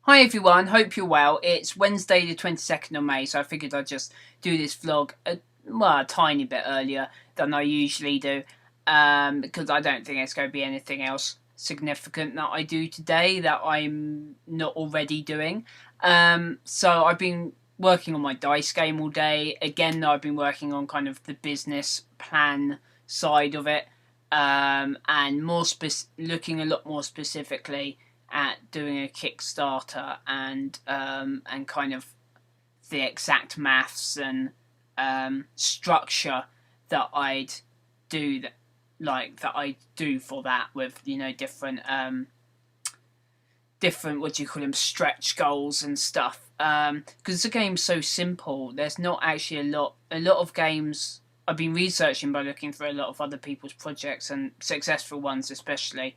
Hi everyone, hope you're well. It's Wednesday the 22nd of May, so I figured I'd just do this vlog a tiny bit earlier than I usually do, because I don't think it's going to be anything else significant that I do today that I'm not already doing. So I've been working on my dice game all day. Again, I've been working on kind of the business plan side of it, and looking a lot more specifically at doing a Kickstarter and kind of the exact maths and structure that I'd do for that with different what do you call them, stretch goals and stuff, because the game's so simple. There's not actually a lot of games. I've been researching by looking through a lot of other people's projects and successful ones especially,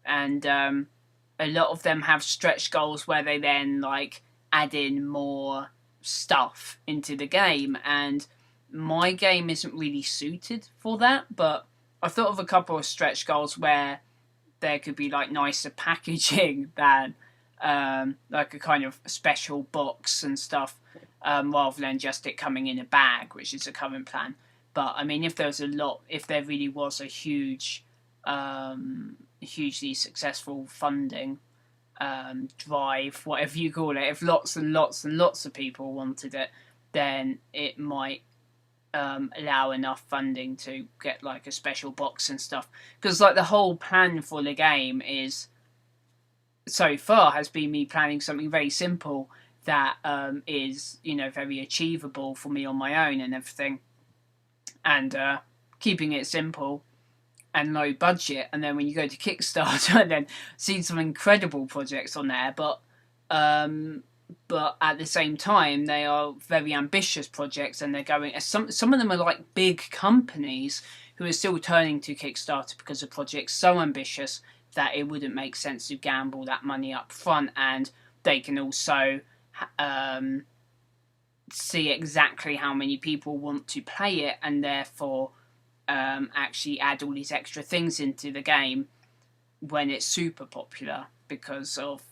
and a lot of them have stretch goals where they then add in more stuff into the game, and my game isn't really suited for that. But I thought of a couple of stretch goals where there could be nicer packaging than a kind of special box and stuff, rather than just it coming in a bag, which is a current plan. But I mean, if there really was a hugely successful funding drive, whatever you call it, if lots and lots and lots of people wanted it, then it might allow enough funding to get a special box and stuff. Because the whole plan for the game is, so far, has been me planning something very simple that is very achievable for me on my own and everything, and keeping it simple and low budget. And then when you go to Kickstarter and then see some incredible projects on there, but at the same time they are very ambitious projects, and they're going, some of them are big companies who are still turning to Kickstarter because the project's so ambitious that it wouldn't make sense to gamble that money up front, and they can also see exactly how many people want to play it, and therefore actually add all these extra things into the game when it's super popular, because of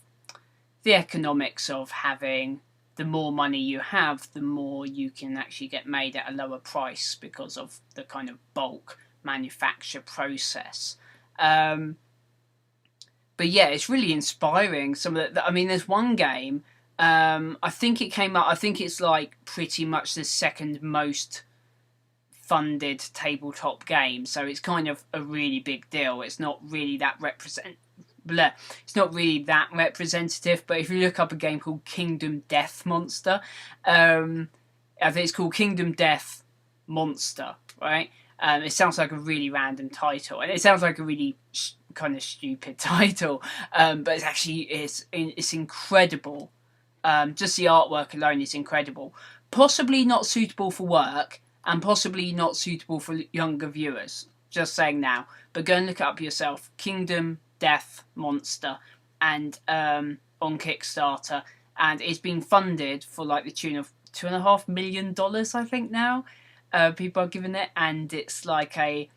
the economics of having, the more money you have, the more you can actually get made at a lower price because of the kind of bulk manufacture process. But yeah, it's really inspiring. There's one game, I think it came out, I think it's pretty much the second most funded tabletop game, so it's kind of a really big deal. It's not really that representative, but if you look up a game called Kingdom Death Monster, I think it's called Kingdom Death Monster, right? It sounds like a really random title, and it sounds like a really kind of stupid title, but it's incredible. Just the artwork alone is incredible. Possibly not suitable for work, and possibly not suitable for younger viewers. Just saying now. But go and look it up yourself. Kingdom Death Monster, and on Kickstarter. And it's been funded for the tune of $2.5 million, I think now. People are giving it, and it's like a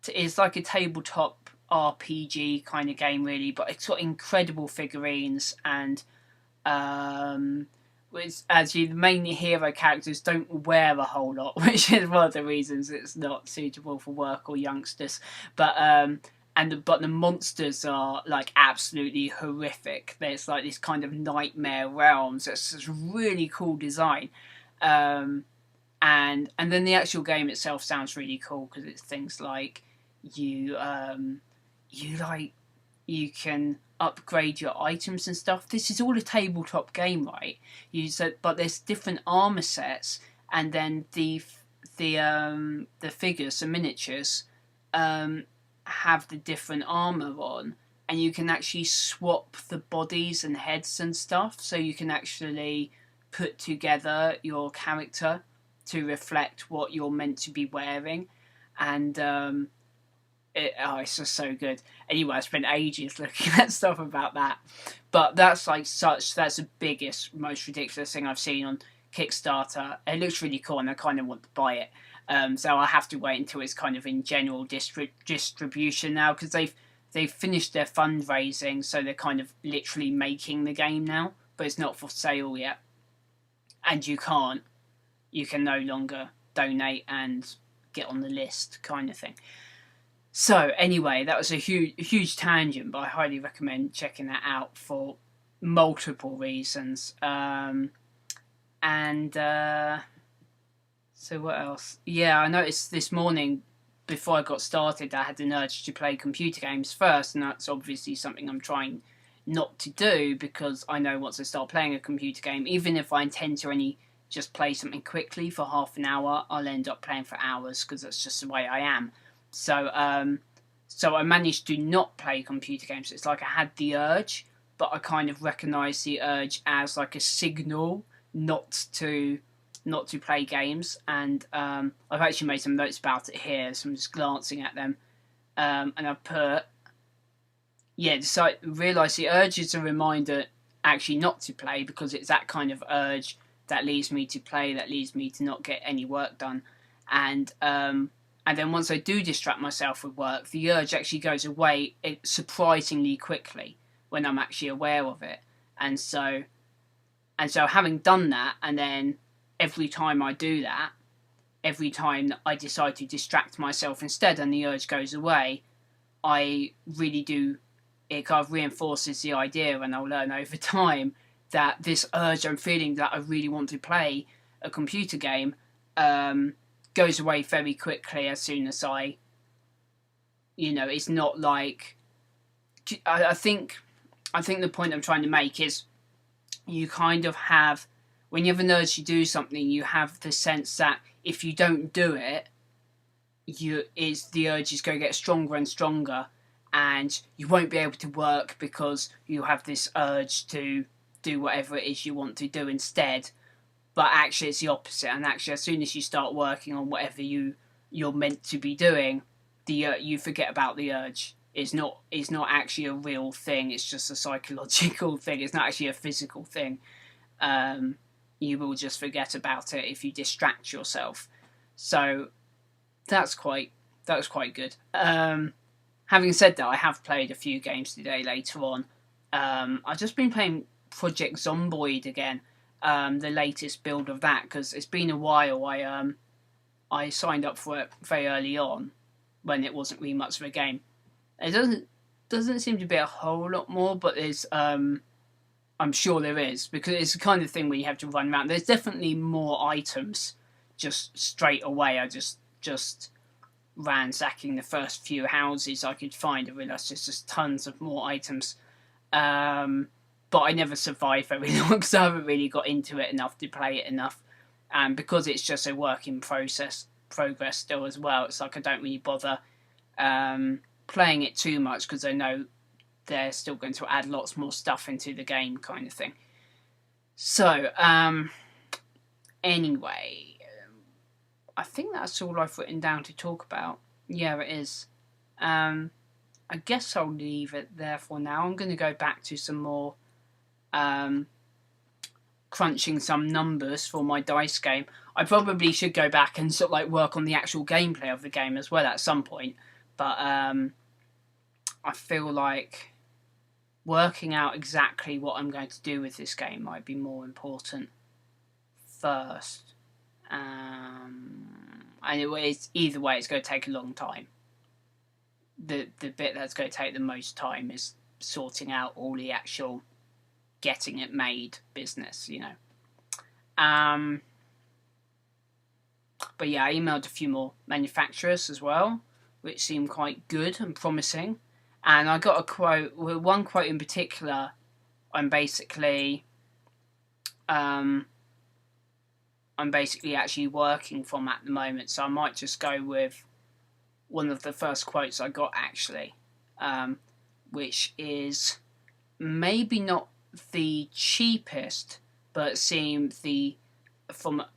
tabletop RPG kind of game, really. But it's got incredible figurines, and the main hero characters don't wear a whole lot, which is one of the reasons it's not suitable for work or youngsters. But the monsters are absolutely horrific. There's this kind of nightmare realms. It's a really cool design, and then the actual game itself sounds really cool, because it's things like you can upgrade your items and stuff. This is all a tabletop game, right? But there's different armor sets, and then the figures, the miniatures, have the different armor on, and you can actually swap the bodies and heads and stuff. So you can actually put together your character to reflect what you're meant to be wearing, and it's just so good. Anyway, I spent ages looking at stuff about that, but that's that's the biggest, most ridiculous thing I've seen on Kickstarter. It looks really cool, and I kind of want to buy it. So I have to wait until it's kind of in general distribution now, because they've finished their fundraising, so they're kind of literally making the game now. but it's not for sale yet, and you can no longer donate and get on the list, kind of thing. So anyway, that was a huge tangent, but I highly recommend checking that out for multiple reasons. So what else? Yeah, I noticed this morning before I got started, I had an urge to play computer games first, and that's obviously something I'm trying not to do, because I know once I start playing a computer game, even if I intend to only just play something quickly for half an hour, I'll end up playing for hours, because that's just the way I am. So I managed to not play computer games. It's like I had the urge, but I kind of recognised the urge as like a signal not to play games. And I've actually made some notes about it here, so I'm just glancing at them. And I've put, realise the urge is a reminder actually not to play, because it's that kind of urge that leads me to play, that leads me to not get any work done. And then once I do distract myself with work, the urge actually goes away surprisingly quickly when I'm actually aware of it. And so having done that, and then every time I do that, every time I decide to distract myself instead and the urge goes away, I really do, it kind of reinforces the idea, and I'll learn over time, that this urge I'm feeling that I really want to play a computer game goes away very quickly as soon as it's not like, I think the point I'm trying to make is, you kind of have, when you have an urge to do something, you have the sense that if you don't do it, the urge is going to get stronger and stronger, and you won't be able to work because you have this urge to do whatever it is you want to do instead. But actually it's the opposite, and actually as soon as you start working on whatever you're meant to be doing, you forget about the urge. It's not actually a real thing, it's just a psychological thing, it's not actually a physical thing. You will just forget about it if you distract yourself. So that was quite good. Having said that, I have played a few games today later on. I've just been playing Project Zomboid again, the latest build of that, because it's been a while. I signed up for it very early on when it wasn't really much of a game. It doesn't seem to be a whole lot more, but there's I'm sure there is, because it's the kind of thing where you have to run around. There's definitely more items just straight away. I just ransacking the first few houses I could find. I realised there's just tons of more items. But I never survived very long, because I haven't really got into it enough to play it enough. And because it's just a work in progress still as well, it's like I don't really bother playing it too much, because I know they're still going to add lots more stuff into the game, kind of thing. So, anyway, I think that's all I've written down to talk about. Yeah, it is. I guess I'll leave it there for now. I'm going to go back to some more crunching some numbers for my dice game. I probably should go back and sort of like work on the actual gameplay of the game as well at some point. But I feel like working out exactly what I'm going to do with this game might be more important first. And either way, it's going to take a long time. The bit that's going to take the most time is sorting out all the actual getting it made business, But yeah, I emailed a few more manufacturers as well, which seemed quite good and promising. And I got a quote, one quote in particular, I'm basically actually working from at the moment, so I might just go with one of the first quotes I got actually, which is maybe not the cheapest, but seemed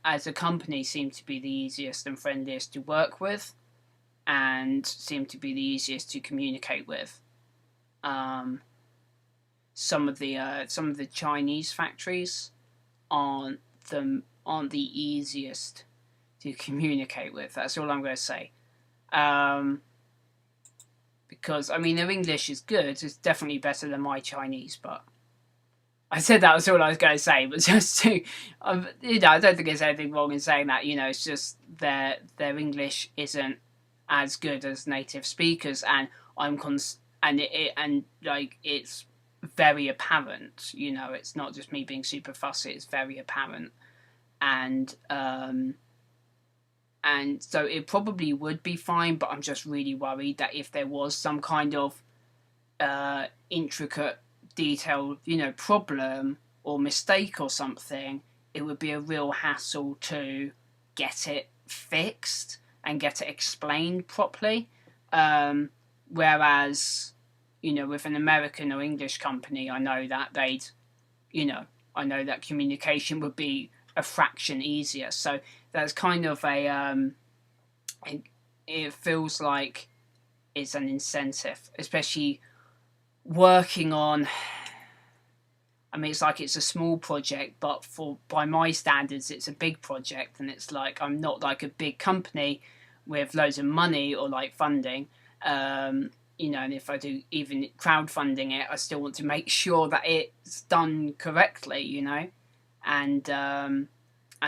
as a company seemed to be the easiest and friendliest to work with, and seemed to be the easiest to communicate with. Some of the Chinese factories aren't the easiest to communicate with. That's all I'm going to say. Because their English is good. It's definitely better than my Chinese, but I said that was all I was going to say, but just to, you know, I don't think there's anything wrong in saying that. You know, it's just their English isn't as good as native speakers, and and like it's very apparent. You know, it's not just me being super fussy; it's very apparent, and and so it probably would be fine. But I'm just really worried that if there was some kind of intricate, detailed, you know, problem or mistake or something, it would be a real hassle to get it fixed and get it explained properly. Whereas, you know, with an American or English company, I know that you know, I know that communication would be a fraction easier. So that's kind of it feels like it's an incentive, especially working on. I mean, it's like it's a small project, but by my standards, it's a big project, and it's like I'm not like a big company with loads of money or like funding. You know, and if I do even crowdfunding it, I still want to make sure that it's done correctly. You know, and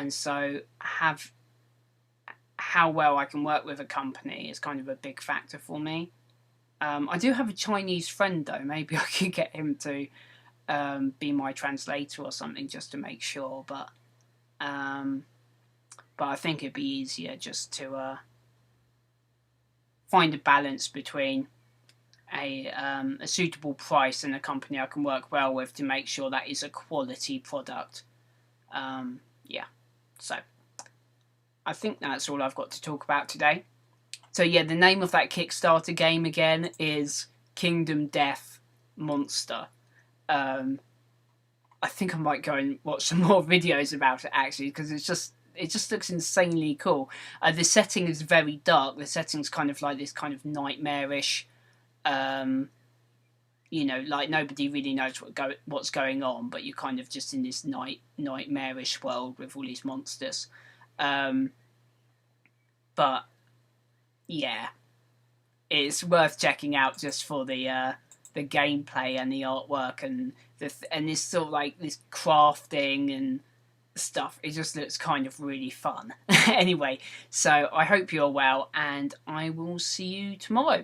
so have how well I can work with a company is kind of a big factor for me. I do have a Chinese friend though. Maybe I could get him to be my translator or something just to make sure. But I think it'd be easier just to find a balance between a suitable price and a company I can work well with to make sure that is a quality product. Yeah, so I think that's all I've got to talk about today. So yeah, the name of that Kickstarter game again is Kingdom Death Monster. I think I might go and watch some more videos about it actually, because it just looks insanely cool. The setting is very dark. The setting's kind of like this kind of nightmarish, you know, like nobody really knows what's going on, but you're kind of just in this nightmarish world with all these monsters. But yeah, it's worth checking out just for the gameplay and the artwork and and this sort of like this crafting and stuff. It just looks kind of really fun. Anyway, so I hope you're well, and I will see you tomorrow.